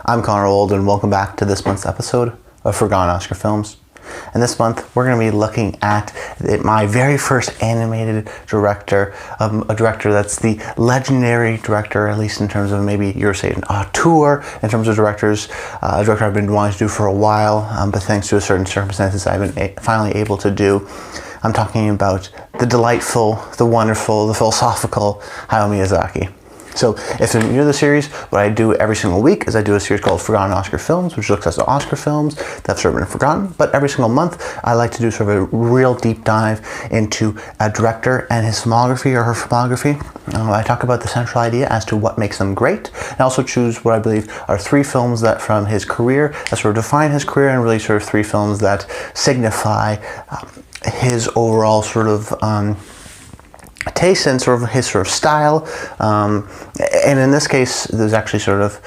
I'm Connor Old, and welcome back to this month's episode of Forgotten Oscar Films. And this month, we're going to be looking at my very first animated director, a director that's the legendary director, at least in terms of maybe you're saying an auteur, in terms of directors, a director I've been wanting to do for a while, but thanks to a certain circumstances I've been finally able to do. I'm talking about the delightful, the wonderful, the philosophical Hayao Miyazaki. So if you're new to the series, what I do every single week is I do a series called Forgotten Oscar Films, which looks at the Oscar films that have sort of been forgotten. But every single month, I like to do sort of a real deep dive into a director and his filmography or her filmography. I talk about the central idea as to what makes them great. I also choose what I believe are 3 films that from his career that sort of define his career, and really sort of 3 films that signify his overall sort of taste and sort of his sort of style, and in this case there's actually sort of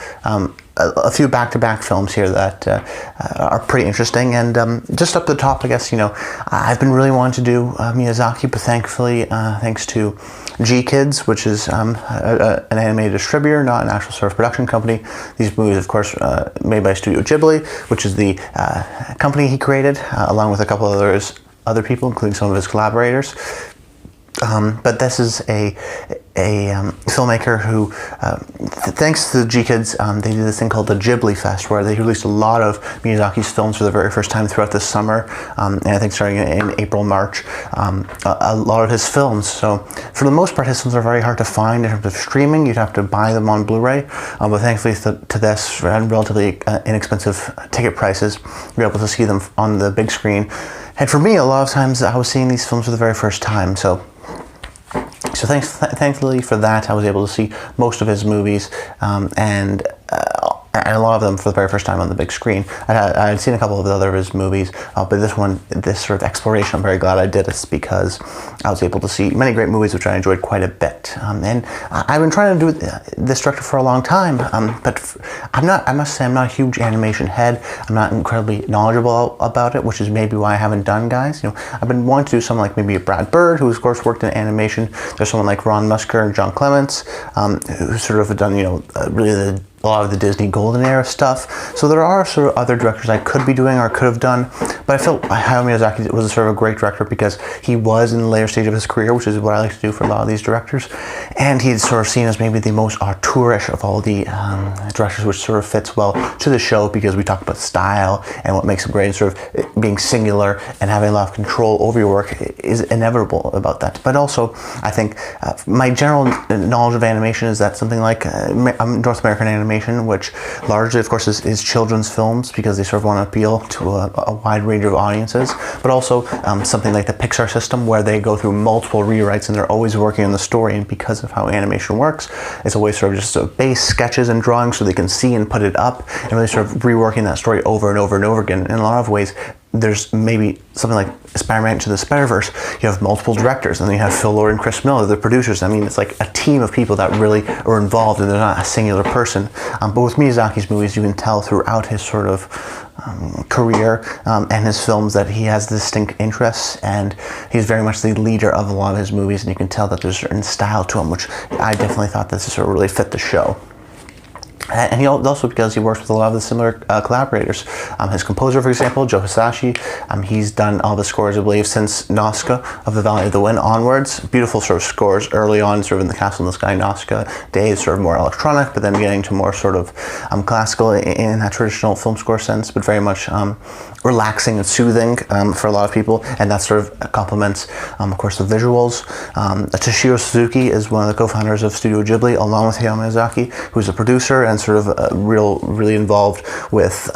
a few back-to-back films here that are pretty interesting. And just up the top, I guess, you know, I've been really wanting to do Miyazaki, but thankfully thanks to G-Kids, which is an animated distributor, not an actual sort of production company. These movies, of course, made by Studio Ghibli, which is the company he created, along with a couple of other people, including some of his collaborators. But this is a filmmaker who, thanks to the G-Kids, they did this thing called the Ghibli Fest, where they released a lot of Miyazaki's films for the very first time throughout the summer, and I think starting in April, March, a lot of his films. So for the most part, his films are very hard to find in terms of streaming. You'd have to buy them on Blu-ray, but thankfully to this, and relatively inexpensive ticket prices, you're able to see them on the big screen. And for me, a lot of times I was seeing these films for the very first time, so thankfully for that, I was able to see most of his movies, and a lot of them for the very first time on the big screen. I had seen a couple of the other of his movies, but this sort of exploration, I'm very glad I did it, because I was able to see many great movies which I enjoyed quite a bit. And I've been trying to do this director for a long time, but I must say I'm not a huge animation head. I'm not incredibly knowledgeable about it, which is maybe why I haven't done Guys. You know, I've been wanting to do something like maybe a Brad Bird, who of course worked in animation. There's someone like Ron Musker and John Clements, who sort of have done, you know, really a lot of the Disney Golden Era stuff. So there are sort of other directors I could be doing or could have done, but I felt Hayao Miyazaki was sort of a great director because he was in the later stage of his career, which is what I like to do for a lot of these directors, and he's sort of seen as maybe the most auteurish of all the directors, which sort of fits well to the show because we talk about style and what makes him great, and sort of being singular and having a lot of control over your work is inevitable about that. But also, I think my general knowledge of animation is that something like North American animation, which largely, of course, is children's films because they sort of want to appeal to a wide range of audiences, but also something like the Pixar system, where they go through multiple rewrites and they're always working on the story. And because of how animation works, it's always sort of just sort of base sketches and drawings so they can see and put it up, and really sort of reworking that story over and over and over again. In a lot of ways, there's maybe something like Spider-Man Into the Spider-Verse. You have multiple directors, and then you have Phil Lord and Chris Miller, the producers. I mean, it's like a team of people that really are involved, and they're not a singular person. But with Miyazaki's movies, you can tell throughout his sort of career and his films that he has distinct interests, and he's very much the leader of a lot of his movies, and you can tell that there's a certain style to him, which I definitely thought this sort of really fit the show. And he also, because he works with a lot of the similar collaborators. His composer, for example, Joe Hisaishi, he's done all the scores, I believe, since Nausicaa of the Valley of the Wind onwards. Beautiful sort of scores early on, sort of in the Castle in the Sky Nausicaa days, sort of more electronic, but then getting to more sort of classical in that traditional film score sense, but very much relaxing and soothing for a lot of people, and that sort of complements, of course, the visuals. Toshiro Suzuki is one of the co-founders of Studio Ghibli, along with Hayao Miyazaki, who's a producer and sort of really involved with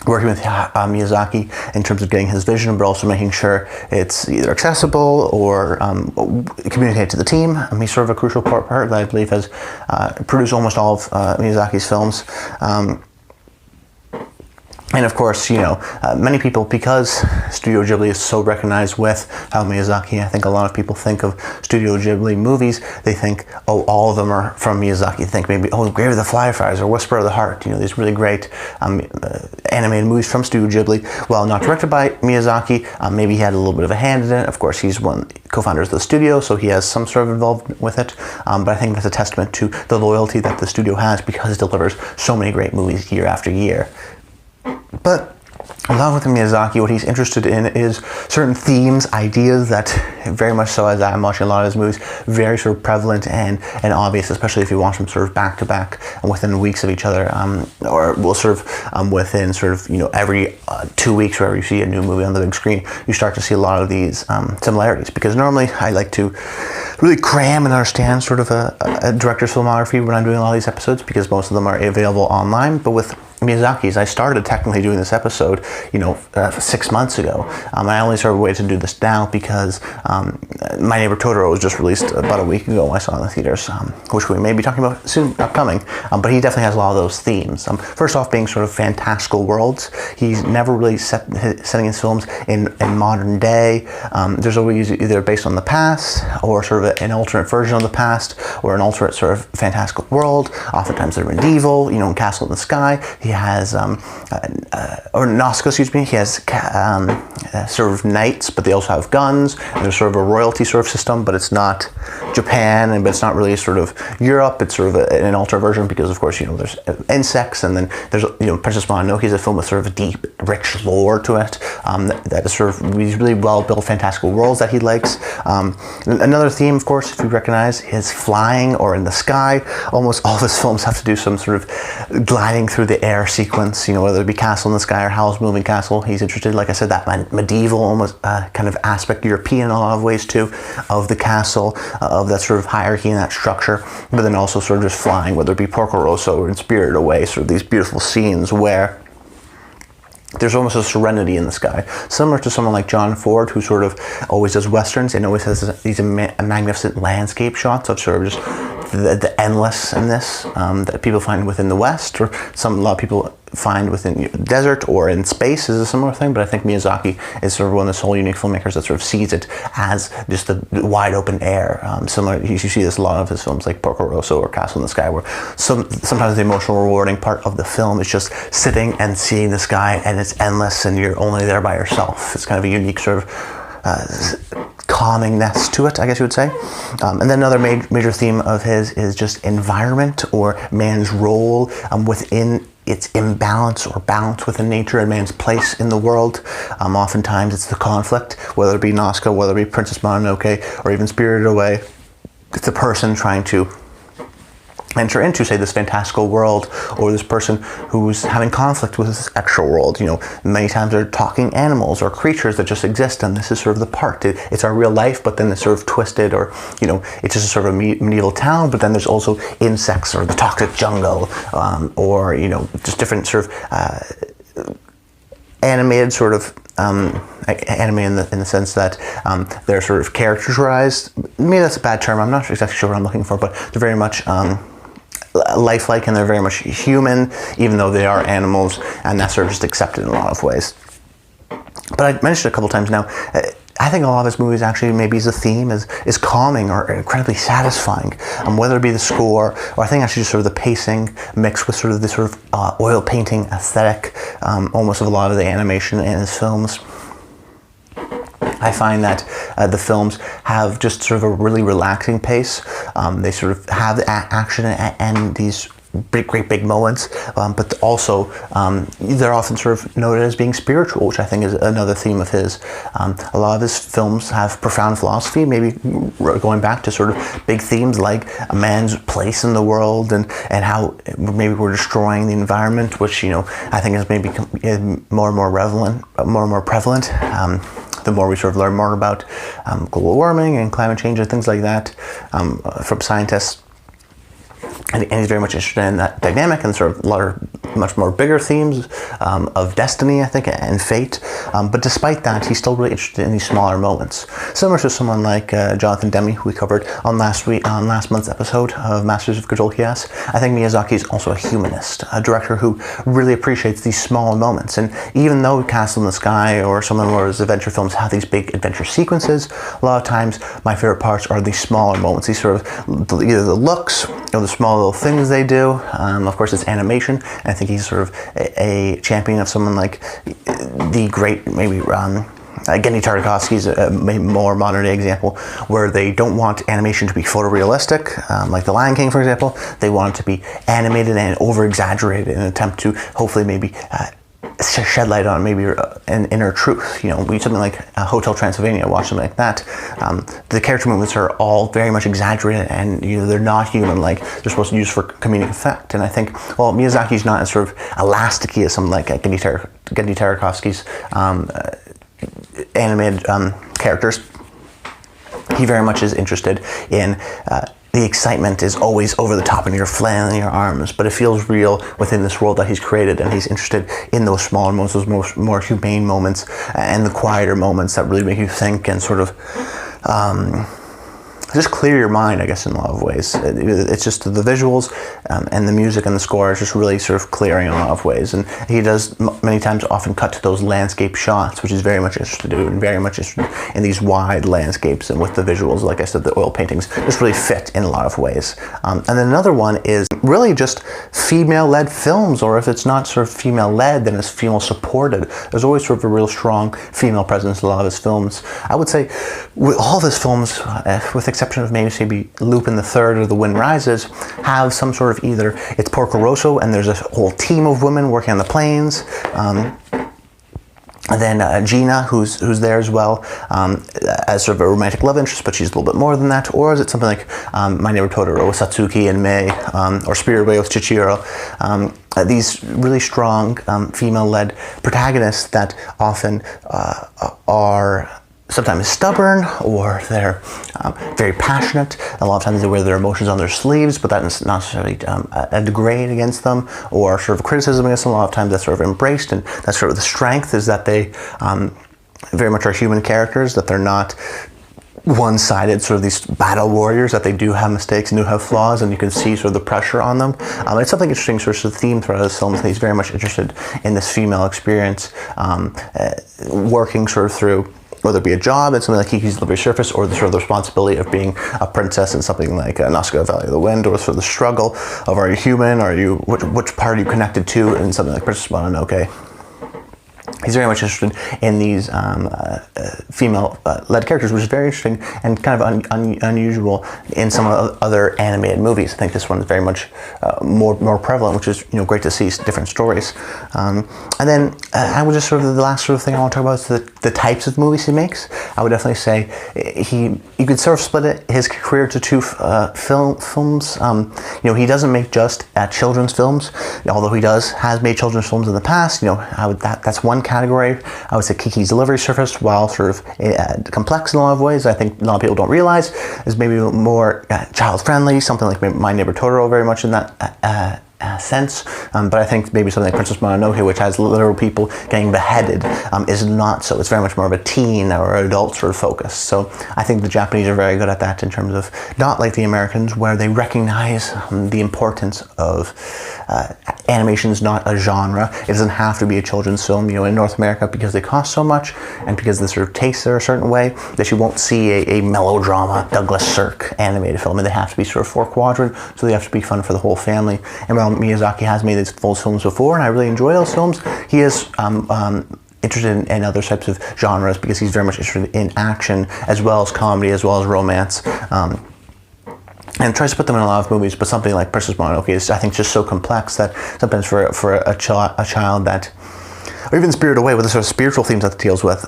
working with Miyazaki in terms of getting his vision, but also making sure it's either accessible or communicated to the team. He's sort of a crucial part that I believe has produced almost all of Miyazaki's films. And of course, many people, because Studio Ghibli is so recognized with Hayao Miyazaki, I think a lot of people think of Studio Ghibli movies, they think, oh, all of them are from Miyazaki. They think maybe, oh, Grave of the Fireflies or Whisper of the Heart, these really great animated movies from Studio Ghibli. Well, not directed by Miyazaki, maybe he had a little bit of a hand in it. Of course, he's one co-founders of the studio, so he has some sort of involvement with it. But I think that's a testament to the loyalty that the studio has, because it delivers so many great movies year after year. But along with Miyazaki, what he's interested in is certain themes, ideas that very much so, as I'm watching a lot of his movies, very sort of prevalent and obvious, especially if you watch them sort of back to back and within weeks of each other, or will sort of within sort of, every 2 weeks, wherever you see a new movie on the big screen, you start to see a lot of these similarities. Because normally I like to really cram and understand sort of a director's filmography when I'm doing a lot of these episodes, because most of them are available online. But with Miyazaki's, I started technically doing this episode, 6 months ago. I only started waiting to do this now because My Neighbor Totoro was just released about a week ago. I saw in the theaters, which we may be talking about soon, upcoming. But he definitely has a lot of those themes. First off, being sort of fantastical worlds. He's never really setting his films in modern day. There's always either based on the past, or sort of an alternate version of the past, or an alternate sort of fantastical world. Oftentimes they're medieval, Castle in the Sky. He has, or Nausicaa, excuse me, he has sort of knights, but they also have guns. And there's sort of a royalty sort of system, but it's not Japan, but it's not really sort of Europe. It's sort of an alternate version, because of course, there's insects, and then there's, Princess Mononoke is a film with sort of a deep, rich lore to it. That is sort of these really well-built fantastical worlds that he likes. Another theme, of course, if you recognize, is flying or in the sky. Almost all of his films have to do some sort of gliding through the air sequence, whether it be Castle in the Sky or Howl's Moving Castle. He's interested, like I said, that medieval almost kind of aspect, European in a lot of ways too, of the castle, of that sort of hierarchy and that structure, but then also sort of just flying, whether it be Porco Rosso or in Spirited Away, sort of these beautiful scenes where there's almost a serenity in the sky, similar to someone like John Ford, who sort of always does westerns and always has these magnificent landscape shots of sort of just the endless in this that people find within the West, or a lot of people find within the desert or in space is a similar thing. But I think Miyazaki is sort of one of the sole unique filmmakers that sort of sees it as just the wide open air. Similar, you see this a lot of his films like Porco Rosso or Castle in the Sky, where sometimes the emotional rewarding part of the film is just sitting and seeing the sky, and it's endless, and you're only there by yourself. It's kind of a unique sort of calmingness to it, I guess you would say. And then another major theme of his is just environment, or man's role within its imbalance or balance within nature, and man's place in the world. Oftentimes it's the conflict, whether it be Nausicaa, whether it be Princess Mononoke, or even Spirited Away. It's a person trying to enter into, say, this fantastical world, or this person who's having conflict with this extra world. Many times they're talking animals or creatures that just exist, and this is sort of the part. It's our real life, but then it's sort of twisted, or it's just a sort of medieval town, but then there's also insects, or the toxic jungle, or just different sort of animated sort of anime in the sense that they're sort of characterized. Maybe that's a bad term. I'm not exactly sure what I'm looking for, but they're very much lifelike, and they're very much human, even though they are animals, and that's sort of just accepted in a lot of ways. But I mentioned a couple times now, I think a lot of his movies actually, maybe as a theme, is calming or incredibly satisfying, whether it be the score, or I think actually just sort of the pacing mixed with sort of this sort of oil painting aesthetic, almost of a lot of the animation in his films. I find that the films have just sort of a really relaxing pace. They sort of have the action and these great big moments, but also they're often sort of noted as being spiritual, which I think is another theme of his. A lot of his films have profound philosophy, maybe going back to sort of big themes like a man's place in the world, and how maybe we're destroying the environment, which I think is maybe more and more prevalent. The more we sort of learn more about global warming and climate change and things like that from scientists. And he's very much interested in that dynamic, and sort of much more bigger themes of destiny, I think, and fate. But despite that, he's still really interested in these smaller moments. Similar to someone like Jonathan Demme, who we covered on last month's episode of Masters of Control Chaos. I think Miyazaki is also a humanist, a director who really appreciates these small moments. And even though Castle in the Sky or some of his adventure films have these big adventure sequences, a lot of times my favorite parts are these smaller moments, these sort of either the looks or the small little things they do. Of course, it's animation, and I think he's sort of a champion of someone like the great, maybe Genndy Tartakovsky's a more modern day example, where they don't want animation to be photorealistic, like The Lion King, for example. They want it to be animated and over-exaggerated in an attempt to hopefully maybe shed light on maybe an inner truth. You know, something like Hotel Transylvania, watch something like that. The character movements are all very much exaggerated, and they're not human, like they're supposed to use for comedic effect. And I think, well, Miyazaki's not as sort of elasticy as something like Genndy Tartakovsky's animated characters. He very much is interested in the excitement is always over the top and you're flailing your arms, but it feels real within this world that he's created, and he's interested in those smaller moments, those more humane moments, and the quieter moments that really make you think and sort of just clear your mind, I guess, in a lot of ways. It's just the visuals and the music and the score is just really sort of clearing in a lot of ways. And he does many times often cut to those landscape shots, which is very much interested in, and very much interested in these wide landscapes, and with the visuals, like I said, the oil paintings just really fit in a lot of ways. And then another one is really just female-led films, or if it's not sort of female-led, then it's female-supported. There's always sort of a real strong female presence in a lot of his films. I would say with all of his films, with exception of maybe Lupin the Third or The Wind Rises, have some sort of either it's Porco Rosso and there's a whole team of women working on the planes. And then Gina, who's there as well, as sort of a romantic love interest, but she's a little bit more than that. Or is it something like My Neighbor Totoro with Satsuki and Mei, or Spirited Away with Chichiro? These really strong female-led protagonists that often are sometimes stubborn, or they're very passionate. A lot of times they wear their emotions on their sleeves, but that's not necessarily a degrade against them or sort of criticism against them. A lot of times that's sort of embraced, and that's sort of the strength, is that they very much are human characters, that they're not one-sided, sort of these battle warriors, that they do have mistakes and do have flaws, and you can see sort of the pressure on them. It's something interesting, sort of theme throughout his films, that he's very much interested in this female experience, working sort of through, whether it be a job and something like Kiki's Delivery Service, or the sort of the responsibility of being a princess in something like Nausicaa Valley of the Wind, or sort of the struggle of, are you human, are you, which part are you connected to, in something like Princess Mononoke. He's very much interested in these female-led characters, which is very interesting and kind of unusual in some other animated movies. I think this one is very much more prevalent, which is great to see different stories. And then I would just sort of, the last sort of thing I want to talk about is the types of movies he makes. I would definitely say you could sort of split his career to two films. He doesn't make just children's films, although he has made children's films in the past. That's one category. I would say Kiki's Delivery Service, while sort of complex in a lot of ways, I think a lot of people don't realize, is maybe more child-friendly, something like My Neighbor Totoro, very much in that sense. But I think maybe something like Princess Mononoke, which has literal people getting beheaded, is not so. It's very much more of a teen or adult sort of focus. So I think the Japanese are very good at that, in terms of not like the Americans, where they recognize the importance of animation is not a genre. It doesn't have to be a children's film. In North America, because they cost so much, and because the sort of tastes are a certain way, that you won't see a melodrama Douglas Sirk animated film, and they have to be sort of 4-quadrant, so they have to be fun for the whole family. And while Miyazaki has made these full films before, and I really enjoy those films, he is interested in other types of genres, because he's very much interested in action, as well as comedy, as well as romance. And tries to put them in a lot of movies, but something like Princess Mononoke is, I think, just so complex that sometimes for a child that, or even Spirited Away, with the sort of spiritual themes that it deals with,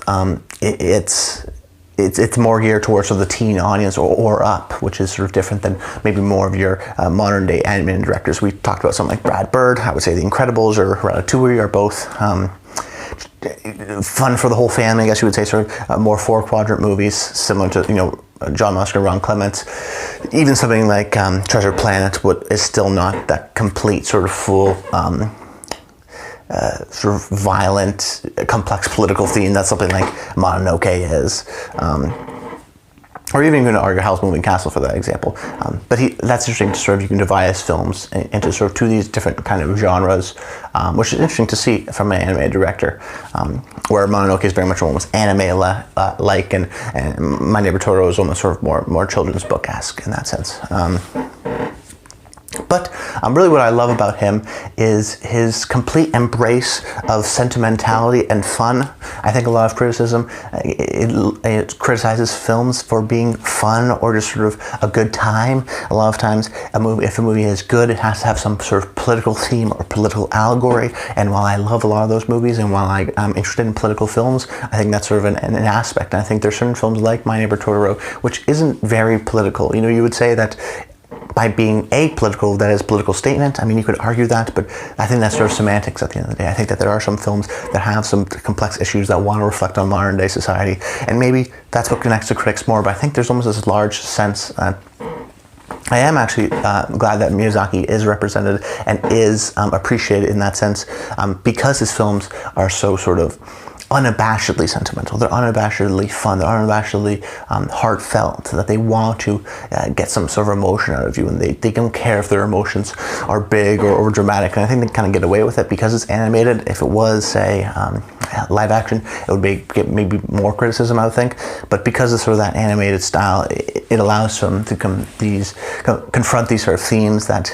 it's more geared towards sort of the teen audience, or up, which is sort of different than maybe more of your modern day animated directors. We talked about something like Brad Bird. I would say The Incredibles or Ratatouille are both fun for the whole family, I guess you would say, sort of more 4-quadrant movies, similar to John Musker, Ron Clements. Even something like Treasure Planet is still not that complete sort of full sort of violent, complex political theme that something like Mononoke is. Or even going to argue Howl's Moving Castle for that example. But that's interesting to sort of, you can divide his films into sort of two of these different kind of genres, which is interesting to see from an animated director, where Mononoke is very much almost anime-like, and My Neighbor Totoro is almost sort of more children's book-esque in that sense. But really what I love about him is his complete embrace of sentimentality and fun. I think a lot of criticism, it criticizes films for being fun or just sort of a good time. A lot of times, if a movie is good, it has to have some sort of political theme or political allegory. And while I love a lot of those movies, and while I'm interested in political films, I think that's sort of an aspect. And I think there's certain films like My Neighbor Totoro, which isn't very political. You know, you would say that by being apolitical, that is a political statement. I mean, you could argue that, but I think that's sort of semantics at the end of the day. I think that there are some films that have some complex issues that want to reflect on modern day society, and maybe that's what connects to critics more, but I think there's almost this large sense that I am actually glad that Miyazaki is represented and is appreciated in that sense, because his films are so sort of unabashedly sentimental. They're unabashedly fun. They're unabashedly heartfelt, that they want to get some sort of emotion out of you, and they don't care if their emotions are big or dramatic. And I think they kind of get away with it because it's animated. If it was, say, live action, it would get maybe more criticism, I would think. But because of sort of that animated style, it allows them to confront these sort of themes that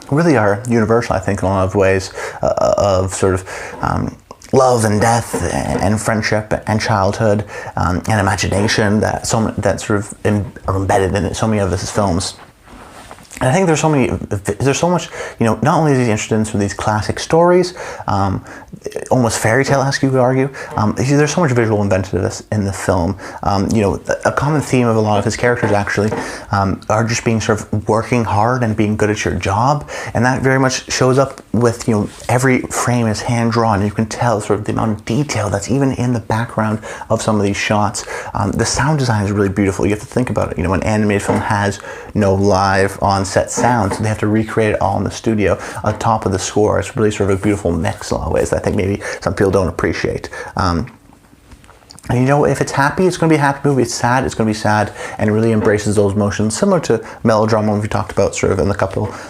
really are universal, I think, in a lot of ways, of sort of love and death and friendship and childhood and imagination that sort of are embedded in so many of his films. And I think there's so much, you know, not only is he interested in some of these classic stories, almost fairy tale-esque, you could argue, there's so much visual inventiveness in the film. You know, a common theme of a lot of his characters actually are just being sort of working hard and being good at your job, and that very much shows up with, you know, every frame is hand-drawn. You can tell sort of the amount of detail that's even in the background of some of these shots. The sound design is really beautiful. You have to think about it. You know, an animated film has no live on-set sound, so they have to recreate it all in the studio on top of the score. It's really sort of a beautiful mix in a lot of ways that I think maybe some people don't appreciate. And you know, if it's happy, it's going to be a happy movie. It's sad, it's going to be sad, and it really embraces those emotions, similar to melodrama we talked about sort of in the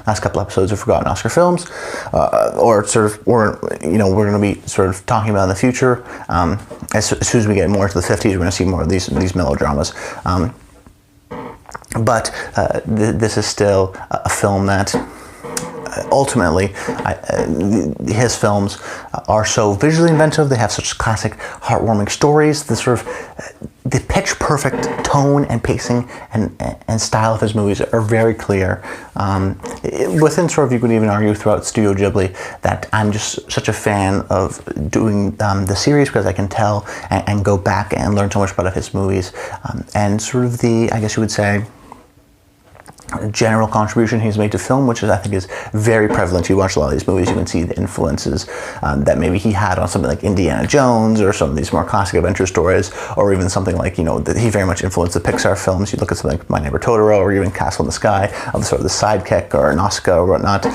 last couple episodes of Forgotten Oscar Films, or you know, we're going to be sort of talking about in the future. As soon as we get more into the 50s, we're going to see more of these melodramas. But this is still a film that ultimately, his films are so visually inventive. They have such classic, heartwarming stories. The sort of the pitch perfect tone and pacing and style of his movies are very clear. Within sort of, you could even argue throughout Studio Ghibli that I'm just such a fan of doing the series because I can tell and go back and learn so much about his movies, and sort of I guess you would say, general contribution he's made to film, which I think is very prevalent. You watch a lot of these movies, you can see the influences that maybe he had on something like Indiana Jones or some of these more classic adventure stories, or even something like, you know, that he very much influenced the Pixar films. You look at something like My Neighbor Totoro, or even Castle in the Sky, of sort of the sidekick or Nausicaa or whatnot.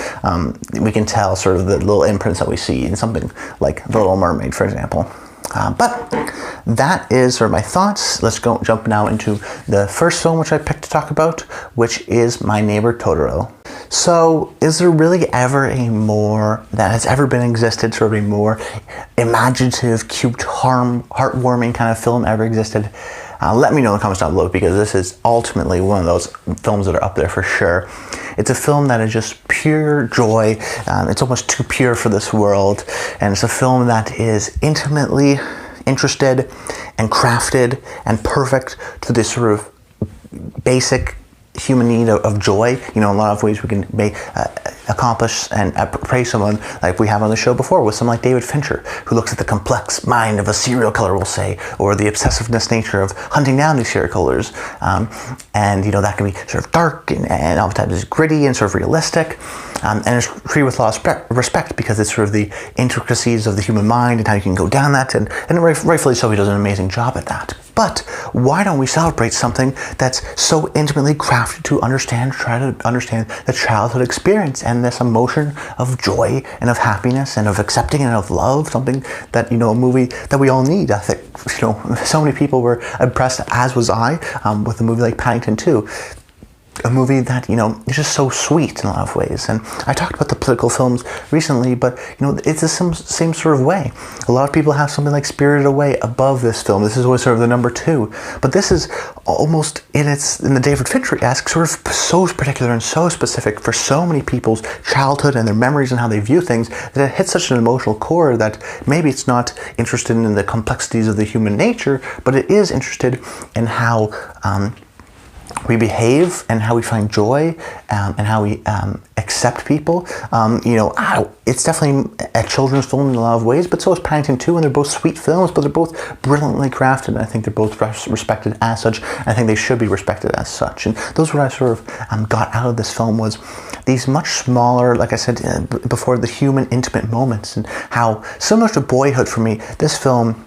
We can tell sort of the little imprints that we see in something like The Little Mermaid, for example. But that is sort of my thoughts. Let's jump now into the first film which I picked to talk about, which is My Neighbor Totoro. So, is there really ever that has ever been existed, sort of a more imaginative, cute, heartwarming kind of film ever existed? Let me know in the comments down below, because this is ultimately one of those films that are up there for sure. It's a film that is just pure joy. It's almost too pure for this world. And it's a film that is intimately interested and crafted and perfect to this sort of basic human need of joy. You know, in a lot of ways we can accomplish and praise someone like we have on the show before with someone like David Fincher, who looks at the complex mind of a serial killer, we'll say, or the obsessiveness nature of hunting down these serial killers. And, you know, that can be sort of dark and oftentimes gritty and sort of realistic. And it's treated with a lot of respect because it's sort of the intricacies of the human mind and how you can go down that. And rightfully so, he does an amazing job at that. But why don't we celebrate something that's so intimately crafted to try to understand the childhood experience and and this emotion of joy and of happiness and of accepting and of love, something that, a movie that we all need. I think, so many people were impressed, as was I, with a movie like Paddington 2. A movie that, is just so sweet in a lot of ways. And I talked about the political films recently, but, it's the same sort of way. A lot of people have something like Spirited Away above this film. This is always sort of the number 2. But this is almost, in the David Fincher-esque, sort of so particular and so specific for so many people's childhood and their memories and how they view things, that it hits such an emotional chord that maybe it's not interested in the complexities of the human nature, but it is interested in how we behave and how we find joy, and how we accept people. It's definitely a children's film in a lot of ways, but so is Paddington 2, and they're both sweet films, but they're both brilliantly crafted, and I think they're both respected as such. I think they should be respected as such. And those what I sort of got out of this film was these much smaller, like I said before, the human intimate moments, and how, similar to Boyhood for me, this film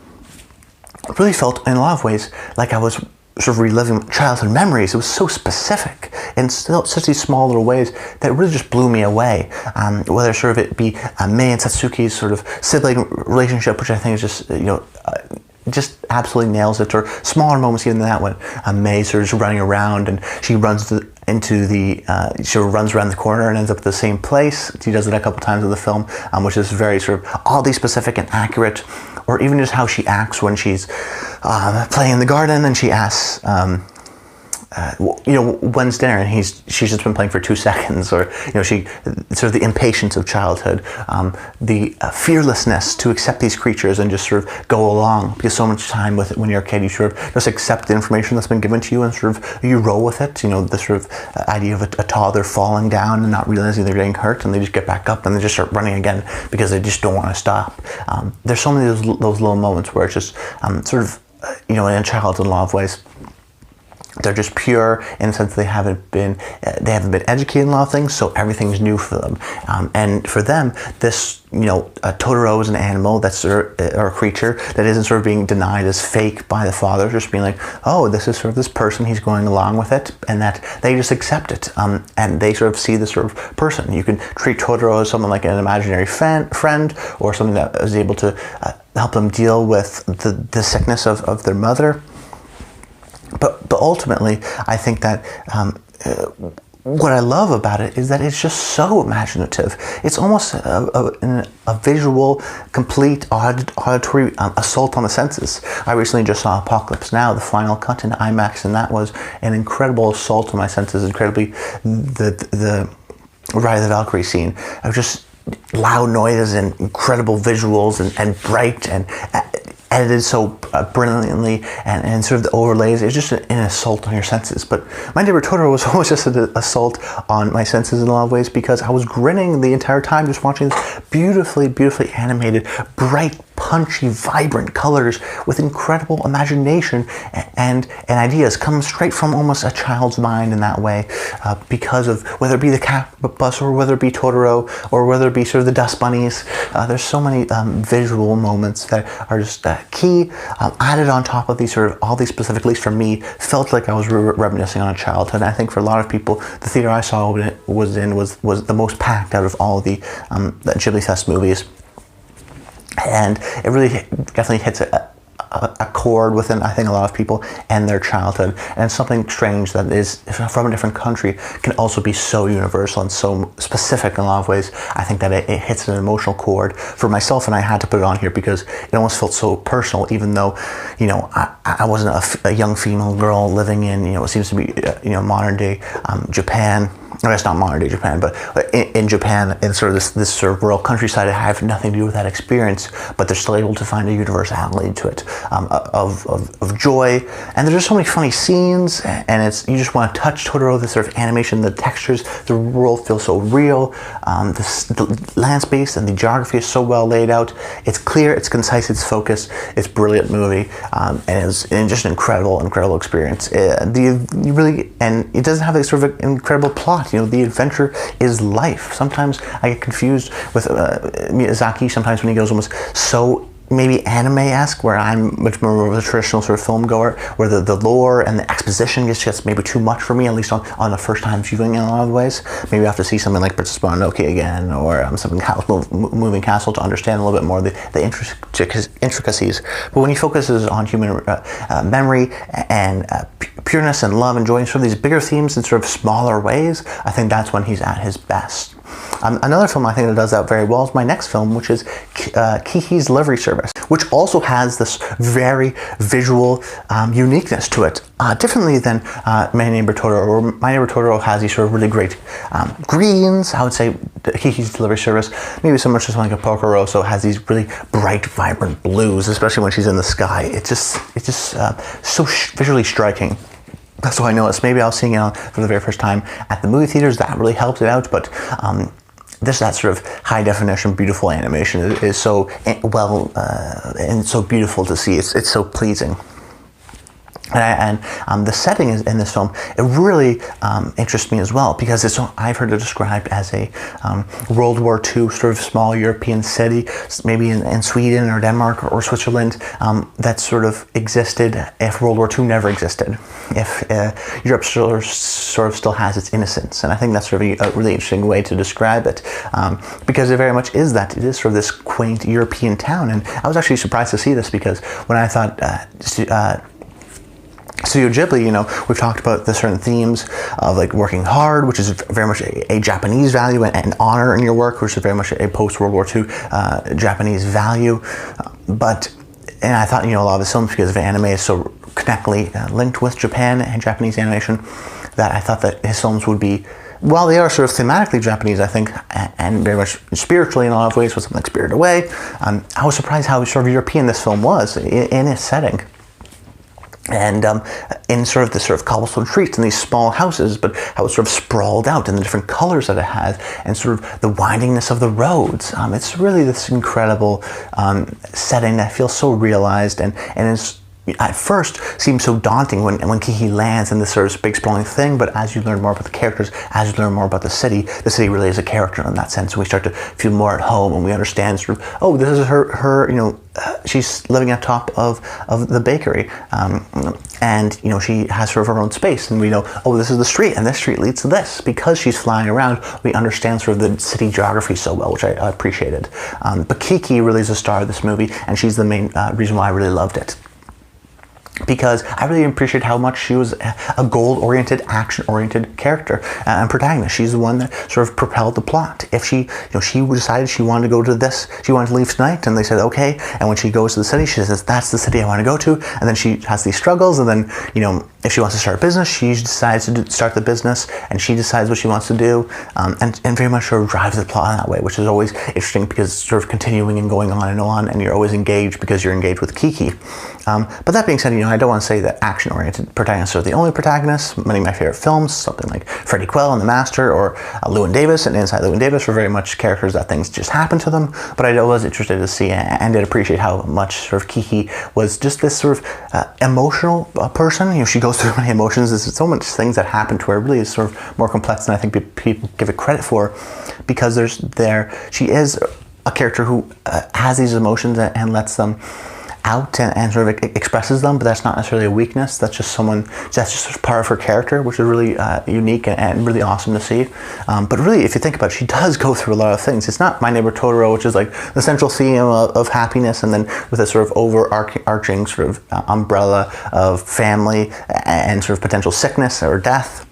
really felt in a lot of ways like I was sort of reliving childhood memories. It was so specific in still such these small little ways that really just blew me away. Whether sort of it be Mei and Satsuki's sort of sibling relationship, which I think is just, just absolutely nails it, or smaller moments even than that when Mei sort of just running around and she runs she runs around the corner and ends up at the same place. She does it a couple times in the film, which is very sort of oddly specific and accurate. Or even just how she acts when she's playing in the garden and she asks, when's dinner? And she's just been playing for 2 seconds. Or, she sort of the impatience of childhood, the fearlessness to accept these creatures and just sort of go along. Because so much time with it when you're a kid, you sort of just accept the information that's been given to you and sort of you roll with it. The sort of idea of a toddler falling down and not realizing they're getting hurt, and they just get back up and they just start running again because they just don't want to stop. There's so many of those little moments where it's just sort of, in a childhood in a lot of ways. They're just pure in the sense they haven't been educated in a lot of things, so everything's new for them. And for them, this, Totoro is an animal or a creature that isn't sort of being denied as fake by the father, just being like, oh, this is sort of this person, he's going along with it, and that they just accept it. And they sort of see this sort of person. You can treat Totoro as someone like an imaginary friend, or something that is able to help them deal with the sickness of their mother. But ultimately, I think that what I love about it is that it's just so imaginative. It's almost a visual, complete auditory assault on the senses. I recently just saw Apocalypse Now, the final cut in IMAX, and that was an incredible assault on my senses. Incredibly, the Ride of the Valkyrie scene of just loud noises and incredible visuals and bright and edited so brilliantly, and sort of the overlays. It's just an assault on your senses. But My Neighbor Totoro was almost just an assault on my senses in a lot of ways, because I was grinning the entire time just watching this beautifully animated, bright, punchy, vibrant colors with incredible imagination and ideas come straight from almost a child's mind in that way, because of whether it be the cat bus or whether it be Totoro or whether it be sort of the dust bunnies. There's so many visual moments that are just key, added on top of these sort of all these specific, at least for me, felt like I was reminiscing on a childhood. And I think for a lot of people, the theater I saw was the most packed out of all the Ghibli Fest movies. And it really definitely hits a chord within, I think, a lot of people and their childhood. And something strange that is from a different country can also be so universal and so specific in a lot of ways. I think that it hits an emotional chord for myself, and I had to put it on here because it almost felt so personal, even though, I wasn't a young female girl living in, what seems to be, modern day Japan. I guess not modern day Japan, but in Japan, in sort of this sort of rural countryside, I have nothing to do with that experience, but they're still able to find a universality to it, of joy. And there's just so many funny scenes, and you just want to touch Totoro, the sort of animation, the textures, the world feels so real, the land space and the geography is so well laid out. It's clear, it's concise, it's focused, it's a brilliant movie, and it's just an incredible experience. And it doesn't have a sort of incredible plot. The adventure is life. Sometimes I get confused with Miyazaki, sometimes when he goes almost so maybe anime-esque, where I'm much more of a traditional sort of film goer, where the lore and the exposition gets maybe too much for me, at least on the first time viewing in a lot of ways. Maybe I have to see something like Princess Mononoke again, or something Moving Castle to understand a little bit more the intricacies. But when he focuses on human memory and pureness and love and joy, and sort of these bigger themes in sort of smaller ways, I think that's when he's at his best. Another film I think that does that very well is my next film, which is Kiki's Livery Service, which also has this very visual uniqueness to it, differently than My Neighbor Totoro. Or My Neighbor Totoro has these sort of really great greens. I would say Kiki's Delivery Service, maybe so much as like a Porco Rosso, has these really bright, vibrant blues, especially when she's in the sky. It's just so visually striking. That's what I noticed. Maybe I was seeing it for the very first time at the movie theaters. That really helped it out. But that sort of high definition, beautiful animation is so well and so beautiful to see. It's so pleasing. And the setting in this film, it really interests me as well, because I've heard it described as a World War II sort of small European city, maybe in Sweden or Denmark or Switzerland, that sort of existed if World War II never existed, if Europe sort of still has its innocence. And I think that's really a really interesting way to describe it, because it very much is that. It is sort of this quaint European town. And I was actually surprised to see this, because when I thought Studio Ghibli, we've talked about the certain themes of like working hard, which is very much a Japanese value, and honor in your work, which is very much a post-World War II Japanese value. And I thought, a lot of his films, because of anime is so connectedly linked with Japan and Japanese animation, that I thought that his films would be, while they are sort of thematically Japanese, I think, and very much spiritually in a lot of ways, with something like Spirited Away, I was surprised how sort of European this film was in its setting. And in sort of the sort of cobblestone streets and these small houses, but how it's sort of sprawled out, and the different colors that it has, and sort of the windingness of the roads. It's really this incredible setting that feels so realized, and is at first seems so daunting when Kiki lands in this sort of big sprawling thing, but as you learn more about the characters, as you learn more about the city really is a character in that sense. We start to feel more at home, and we understand sort of, oh, this is her she's living at top of the bakery, and she has sort of her own space, and we know, oh, this is the street, and this street leads to this. Because she's flying around, we understand sort of the city geography so well, which I appreciated. But Kiki really is the star of this movie, and she's the main reason why I really loved it, because I really appreciate how much she was a goal-oriented, action-oriented character and protagonist. She's the one that sort of propelled the plot. If she decided she wanted to go to this, she wanted to leave tonight, and they said, okay. And when she goes to the city, she says, that's the city I want to go to. And then she has these struggles, and then, if she wants to start a business, she decides to start the business, and she decides what she wants to do, and very much sort of drives the plot in that way, which is always interesting, because it's sort of continuing and going on, and you're always engaged because you're engaged with Kiki. But that being said, I don't want to say that action-oriented protagonists are the only protagonists. Many of my favorite films, something like Freddie Quell and The Master, or Llewyn Davis and Inside Llewyn Davis, were very much characters that things just happen to them. But I was interested to see and did appreciate how much sort of Kiki was just this sort of emotional person. She goes through many emotions. There's so much things that happen to her. It really is sort of more complex than I think people give it credit for, because she is a character who has these emotions and lets them out and sort of expresses them, but that's not necessarily a weakness. That's just part of her character, which is really unique and really awesome to see. But really, if you think about it, she does go through a lot of things. It's not My Neighbor Totoro, which is like the central theme of happiness, and then with a sort of overarching sort of umbrella of family and sort of potential sickness or death.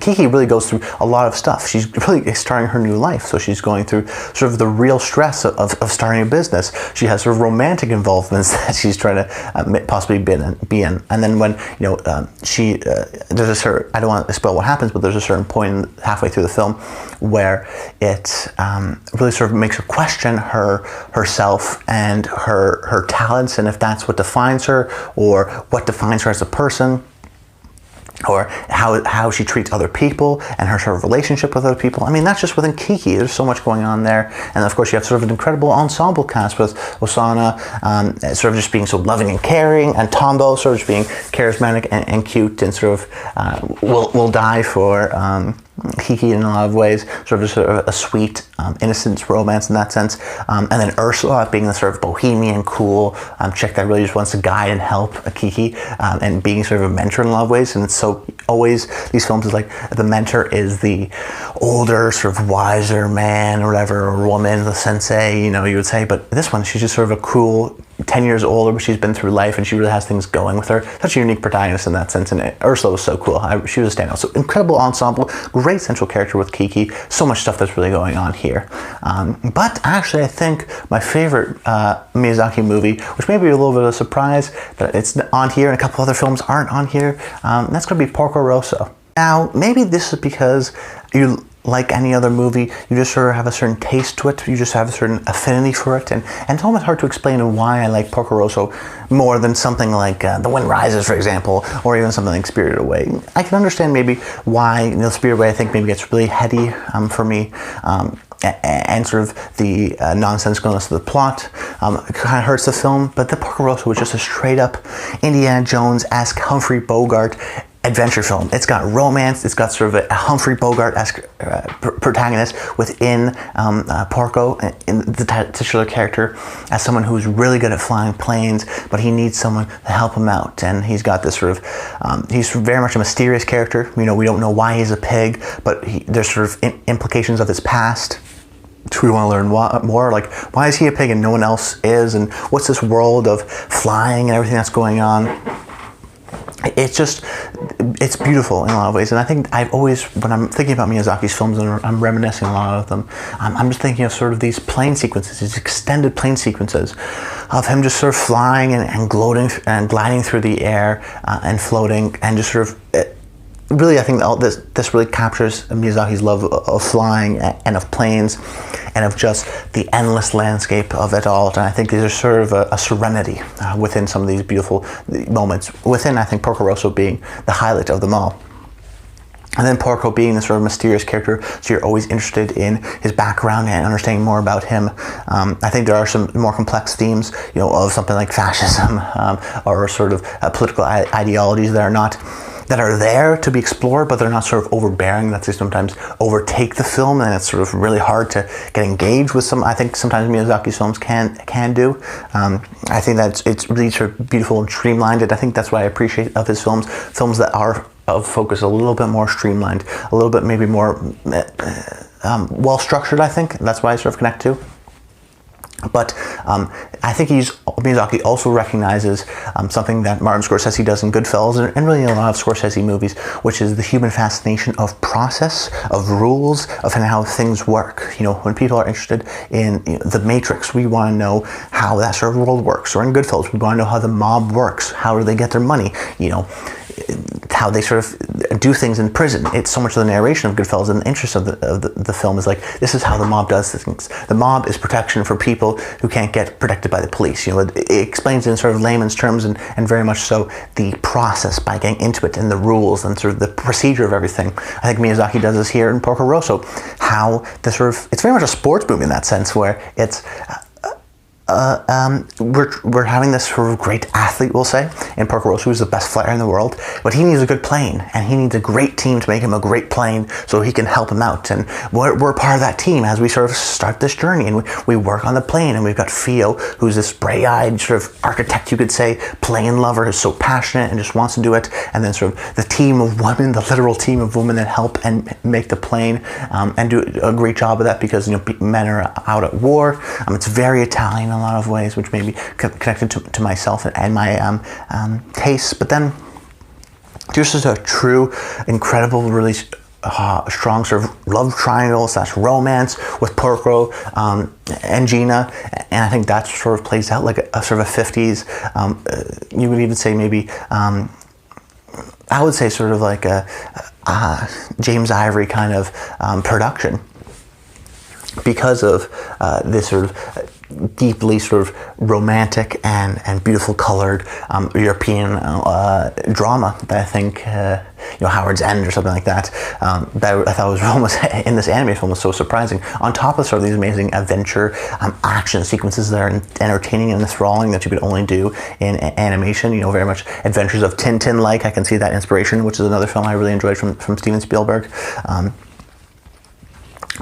Kiki really goes through a lot of stuff. She's really starting her new life, so she's going through sort of the real stress of starting a business. She has sort of romantic involvements that she's trying to possibly be in. And then when there's a certain, I don't want to spoil what happens, but there's a certain point halfway through the film where it really sort of makes her question herself and her talents, and if that's what defines her, or what defines her as a person, or how she treats other people and her sort of relationship with other people. I mean, that's just within Kiki. There's so much going on there. And of course, you have sort of an incredible ensemble cast with Osana sort of just being so loving and caring, and Tombo sort of just being charismatic and cute, and sort of will die for Kiki in a lot of ways, sort of just a sweet, innocent romance in that sense. And then Ursula being the sort of bohemian, cool chick that really just wants to guide and help Kiki, and being sort of a mentor in a lot of ways. And it's so always, these films is like the mentor is the older, sort of wiser man or whatever, or woman, the sensei, you know, you would say. But this one, she's just sort of a cool, 10 years older, but she's been through life and she really has things going with her. Such a unique protagonist in that sense, and Ursula was so cool. She was a standout. So incredible ensemble, great central character with Kiki. So much stuff that's really going on here. But actually, I think my favorite Miyazaki movie, which may be a little bit of a surprise, that it's on here and a couple other films aren't on here, that's going to be Porco Rosso. Now, maybe this is because you, like any other movie, you just sort of have a certain taste to it. You just have a certain affinity for it. And it's almost hard to explain why I like Porco Rosso more than something like The Wind Rises, for example, or even something like Spirited Away. I can understand maybe why, you know, Spirited Away, I think, maybe gets really heady for me. And sort of the nonsensicalness of the plot kind of hurts the film. But the Porco Rosso was just a straight up Indiana Jones-esque Humphrey Bogart adventure film. It's got romance, it's got sort of a Humphrey Bogart-esque protagonist within Porco, in the titular character, as someone who's really good at flying planes, but he needs someone to help him out. And he's got this sort of, he's very much a mysterious character. You know, we don't know why he's a pig, but there's sort of implications of his past. Do we want to learn more? Like, why is he a pig and no one else is? And what's this world of flying and everything that's going on? It's just, it's beautiful in a lot of ways. And I think I've always, when I'm thinking about Miyazaki's films and I'm reminiscing a lot of them, I'm just thinking of sort of these plane sequences, these extended plane sequences of him just sort of flying and gloating and gliding through the air and floating, and just sort of, really, I think all this really captures Miyazaki's love of flying and of planes and of just the endless landscape of it all. And I think there's sort of a serenity within some of these beautiful moments, within, I think, Porco Rosso being the highlight of them all. And then Porco being this sort of mysterious character, so you're always interested in his background and understanding more about him. I think there are some more complex themes, you know, of something like fascism or sort of political ideologies that are there to be explored, but they're not sort of overbearing, that they sometimes overtake the film, and it's sort of really hard to get engaged with some. I think sometimes Miyazaki's films can do. I think that it's really sort of beautiful and streamlined, and I think that's what I appreciate of his films that are of focus a little bit more streamlined, a little bit maybe more well structured. I think that's why I sort of connect to. But I think Miyazaki also recognizes something that Martin Scorsese does in Goodfellas, and really in a lot of Scorsese movies, which is the human fascination of process, of rules, of how things work. You know, when people are interested in The Matrix, we want to know how that sort of world works. Or in Goodfellas, we want to know how the mob works. How do they get their money? You know, how they sort of do things in prison. It's so much of the narration of Goodfellas, and the interest of the film is like, this is how the mob does things. The mob is protection for people who can't get protected by the police. You know, it explains in sort of layman's terms, and very much so the process by getting into it, and the rules and sort of the procedure of everything. I think Miyazaki does this here in Porco Rosso. How the sort of, it's very much a sports movie in that sense, where it's we're having this sort of great athlete, we'll say, in Porco Rosso, who's the best flyer in the world, but he needs a good plane, and he needs a great team to make him a great plane so he can help him out. And we're part of that team as we sort of start this journey, and we work on the plane. And we've got Fio, who's this spray-eyed sort of architect, you could say, plane lover, who's so passionate and just wants to do it. And then sort of the team of women, the literal team of women that help and make the plane, and do a great job of that, because, you know, men are out at war. It's very Italian in a lot of ways, which may be connected to myself and my tastes. But then just as a true, incredible, really strong sort of love triangle / romance with Porco and Gina, and I think that sort of plays out like a sort of a 50s, you would even say maybe, I would say sort of like a James Ivory kind of production, because of this sort of deeply sort of romantic and beautiful colored European drama that I think, you know, Howard's End or something like that, that I thought was almost in this anime film was so surprising. On top of sort of these amazing adventure action sequences that are entertaining and enthralling that you could only do in animation, you know, very much Adventures of Tintin-like. I can see that inspiration, which is another film I really enjoyed from Steven Spielberg.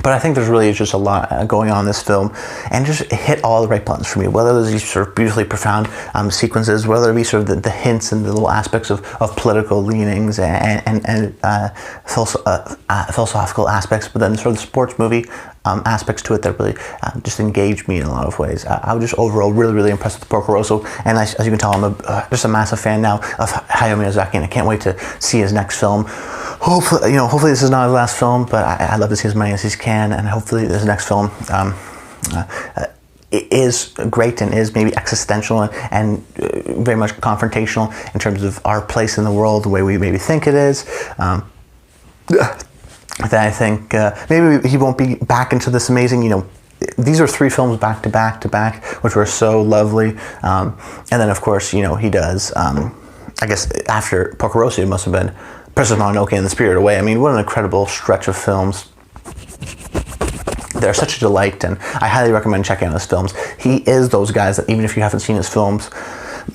But I think there's really just a lot going on in this film, and just hit all the right buttons for me. Whether there's these sort of beautifully profound sequences, whether it be sort of the hints and the little aspects of political leanings and philosophical aspects, but then sort of the sports movie aspects to it that really just engaged me in a lot of ways. I was just overall really impressed with Porco Rosso, and as you can tell, I'm just a massive fan now of Hayao Miyazaki, and I can't wait to see his next film. Hopefully this is not his last film, but I'd love to see as many as he can, and hopefully this next film is great and is maybe existential and very much confrontational in terms of our place in the world, the way we maybe think it is. That I think maybe he won't be back into this amazing, these are 3 films back to back, which were so lovely. And then of course, he does, I guess after Porco Rosso, it must have been Princess Mononoke and The Spirited Away. I mean, what an incredible stretch of films. They're such a delight, and I highly recommend checking out his films. He is those guys that even if you haven't seen his films,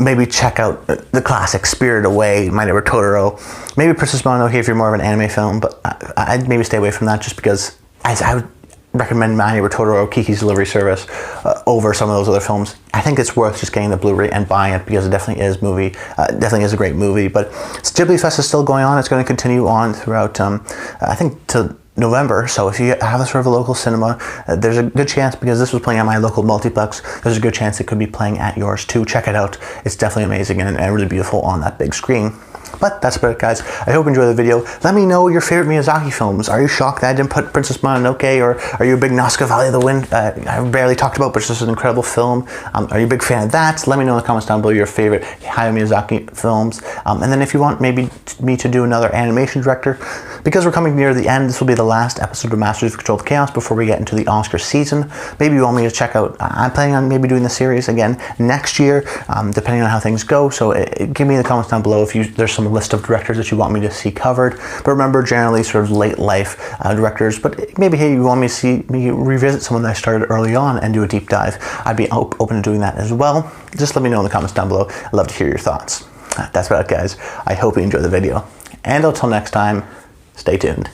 maybe check out the classic Spirited Away, My Neighbor Totoro, maybe Princess Mononoke if you're more of an anime film, but I'd maybe stay away from that just because I would recommend My Neighbor Totoro, Kiki's Delivery Service over some of those other films. I think it's worth just getting the Blu-ray and buying it because it definitely is a great movie. But Ghibli Fest is still going on. It's going to continue on throughout, I think, to November. So if you have a sort of a local cinema, there's a good chance, because this was playing at my local multiplex, there's a good chance it could be playing at yours too. Check it out. It's definitely amazing and really beautiful on that big screen. But that's about it, guys. I hope you enjoyed the video. Let me know your favorite Miyazaki films. Are you shocked that I didn't put Princess Mononoke, or are you a big Nausicaa Valley of the Wind? I barely talked about, but it's just an incredible film. Are you a big fan of that? Let me know in the comments down below your favorite Hayao Miyazaki films. And then if you want maybe me to do another animation director, because we're coming near the end, this will be the last episode of Masters of Controlled Chaos before we get into the Oscar season. Maybe you want me to check out, I'm planning on maybe doing the series again next year, depending on how things go. So give me in the comments down below if there's some list of directors that you want me to see covered. But remember, generally sort of late life directors, but maybe hey, you want me to see me revisit someone that I started early on and do a deep dive. I'd be open to doing that as well. Just let me know in the comments down below. I'd love to hear your thoughts. That's about it, guys. I hope you enjoyed the video, and until next time, stay tuned.